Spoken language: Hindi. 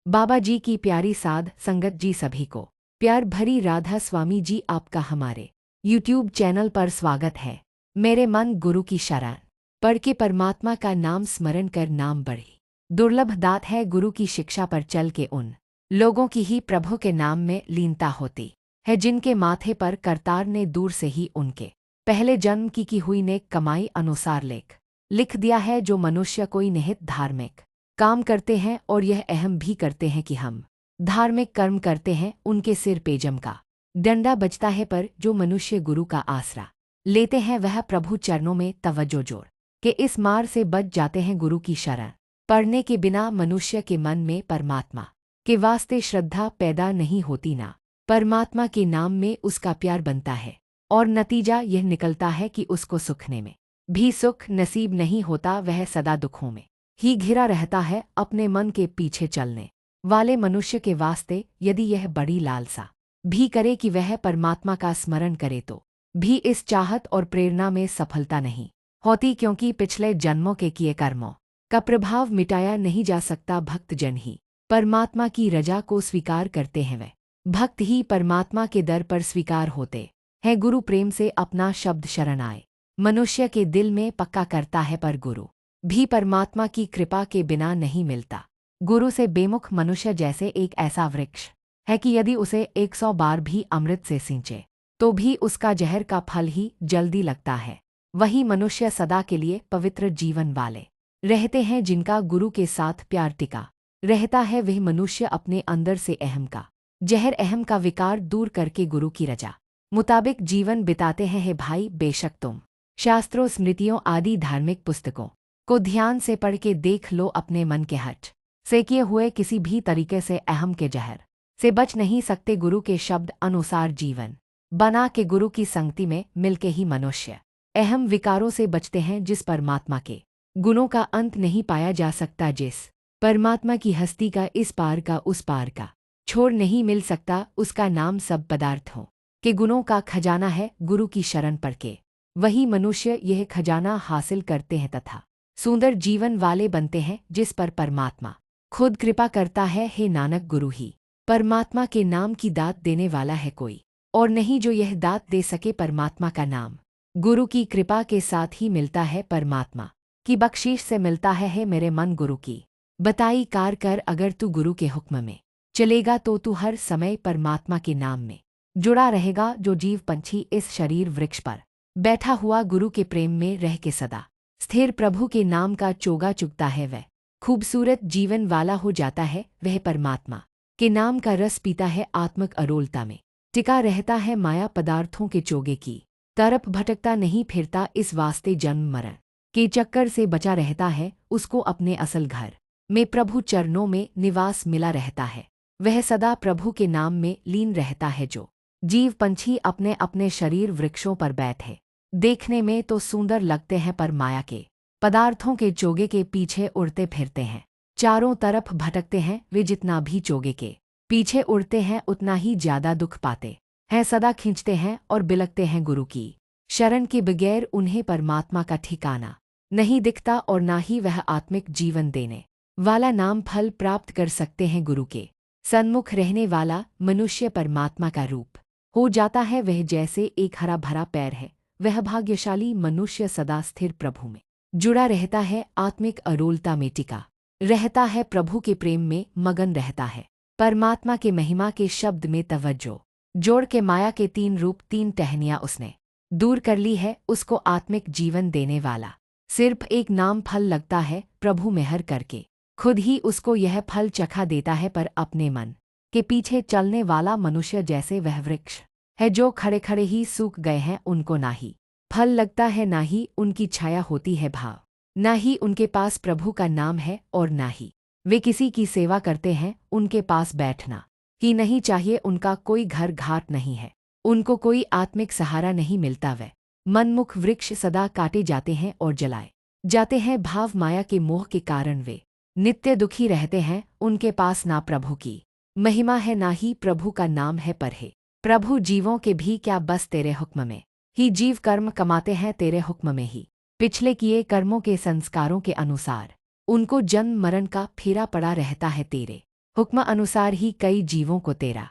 बाबा जी की प्यारी साध संगत जी, सभी को प्यार भरी राधा स्वामी जी आपका हमारे YouTube चैनल पर स्वागत है। मेरे मन गुरु की शरण पढ़ के परमात्मा का नाम स्मरण कर नाम बढ़ी। दुर्लभ दात है गुरु की शिक्षा पर चल के उन लोगों की ही प्रभु के नाम में लीनता होती है, जिनके माथे पर करतार ने दूर से ही उनके पहले जन्म की हुई नेक कमाई अनुसार लेख लिख दिया है। जो मनुष्य कोई निहित धार्मिक काम करते हैं और यह अहम भी करते हैं कि हम धार्मिक कर्म करते हैं, उनके सिर पे जम का डंडा बजता है। पर जो मनुष्य गुरु का आसरा लेते हैं वह प्रभु चरणों में तवज्जो जोड़ के इस मार से बच जाते हैं। गुरु की शरण पढ़ने के बिना मनुष्य के मन में परमात्मा के वास्ते श्रद्धा पैदा नहीं होती, ना परमात्मा के नाम में उसका प्यार बनता है, और नतीजा यह निकलता है कि उसको सुखने में भी सुख नसीब नहीं होता। वह सदा दुखों में ही घिरा रहता है। अपने मन के पीछे चलने वाले मनुष्य के वास्ते यदि यह बड़ी लालसा भी करे कि वह परमात्मा का स्मरण करे, तो भी इस चाहत और प्रेरणा में सफलता नहीं होती, क्योंकि पिछले जन्मों के किए कर्मों का प्रभाव मिटाया नहीं जा सकता। भक्तजन ही परमात्मा की रजा को स्वीकार करते हैं, वे भक्त ही परमात्मा के दर पर स्वीकार होते हैं। गुरु प्रेम से अपना शब्द शरण आए मनुष्य के दिल में पक्का करता है, पर गुरु भी परमात्मा की कृपा के बिना नहीं मिलता। गुरु से बेमुख मनुष्य जैसे एक ऐसा वृक्ष है कि यदि उसे 100 बार भी अमृत से सींचे तो भी उसका जहर का फल ही जल्दी लगता है। वही मनुष्य सदा के लिए पवित्र जीवन वाले रहते हैं, जिनका गुरु के साथ प्यार टिका रहता है। वह मनुष्य अपने अंदर से अहम का जहर, अहम का विकार दूर करके गुरु की रजा मुताबिक जीवन बिताते हैं। हे भाई, बेशक तुम शास्त्रों, स्मृतियों आदि धार्मिक पुस्तकों को ध्यान से पढ़ के देख लो, अपने मन के हट से किए हुए किसी भी तरीके से अहम के जहर से बच नहीं सकते। गुरु के शब्द अनुसार जीवन बना के गुरु की संगति में मिलके ही मनुष्य अहम विकारों से बचते हैं। जिस परमात्मा के गुणों का अंत नहीं पाया जा सकता, जिस परमात्मा की हस्ती का इस पार का उस पार का छोर नहीं मिल सकता, उसका नाम सब पदार्थों के गुणों का खजाना है। गुरु की शरण पढ़ के वही मनुष्य यह खजाना हासिल करते हैं तथा सुंदर जीवन वाले बनते हैं, जिस पर परमात्मा खुद कृपा करता है। हे नानक, गुरु ही परमात्मा के नाम की दात देने वाला है, कोई और नहीं जो यह दात दे सके। परमात्मा का नाम गुरु की कृपा के साथ ही मिलता है, परमात्मा की बख्शीश से मिलता है। हे मेरे मन, गुरु की बताई कार कर, अगर तू गुरु के हुक्म में चलेगा तो तू हर समय परमात्मा के नाम में जुड़ा रहेगा। जो जीव पंछी इस शरीर वृक्ष पर बैठा हुआ गुरु के प्रेम में रह के सदा स्थिर प्रभु के नाम का चोगा चुगता है, वह खूबसूरत जीवन वाला हो जाता है। वह परमात्मा के नाम का रस पीता है, आत्मक अरोलता में टिका रहता है, माया पदार्थों के चोगे की तरफ भटकता नहीं फिरता। इस वास्ते जन्म मरण के चक्कर से बचा रहता है। उसको अपने असल घर में प्रभु चरणों में निवास मिला रहता है। वह सदा प्रभु के नाम में लीन रहता है। जो जीव पंछी अपने अपने शरीर वृक्षों पर बैठे देखने में तो सुंदर लगते हैं, पर माया के पदार्थों के चोगे के पीछे उड़ते फिरते हैं, चारों तरफ भटकते हैं। वे जितना भी चोगे के पीछे उड़ते हैं उतना ही ज्यादा दुख पाते हैं, सदा खींचते हैं और बिलकते हैं। गुरु की शरण के बगैर उन्हें परमात्मा का ठिकाना नहीं दिखता, और ना ही वह आत्मिक जीवन देने वाला नाम फल प्राप्त कर सकते हैं। गुरु के सन्मुख रहने वाला मनुष्य परमात्मा का रूप हो जाता है। वह जैसे एक हरा भरा पैर है, वह भाग्यशाली मनुष्य सदा स्थिर प्रभु में जुड़ा रहता है, आत्मिक अरोलता में टिका रहता है, प्रभु के प्रेम में मगन रहता है। परमात्मा के महिमा के शब्द में तवज्जो जोड़ के माया के 3 रूप 3 टहनियाँ उसने दूर कर ली है। उसको आत्मिक जीवन देने वाला सिर्फ एक नाम फल लगता है। प्रभु मेहर करके खुद ही उसको यह फल चखा देता है, पर अपने मन के पीछे चलने वाला मनुष्य जैसे वह वृक्ष है जो खड़े खड़े ही सूख गए हैं, उनको ना ही फल लगता है, ना ही उनकी छाया होती है भाव, ना ही उनके पास प्रभु का नाम है, और ना ही वे किसी की सेवा करते हैं। उनके पास बैठना ही नहीं चाहिए, उनका कोई घर घाट नहीं है, उनको कोई आत्मिक सहारा नहीं मिलता। वे मनमुख वृक्ष सदा काटे जाते हैं और जलाए जाते हैं। भाव माया के मोह के कारण वे नित्य दुखी रहते हैं। उनके पास ना प्रभु की महिमा है, ना ही प्रभु का नाम है, पर हे प्रभु, जीवों के भी क्या बस तेरे हुक्म में ही जीव कर्म कमाते हैं। तेरे हुक्म में ही पिछले किए कर्मों के संस्कारों के अनुसार उनको जन्म मरण का फेरा पड़ा रहता है। तेरे हुक्म अनुसार ही कई जीवों को तेरा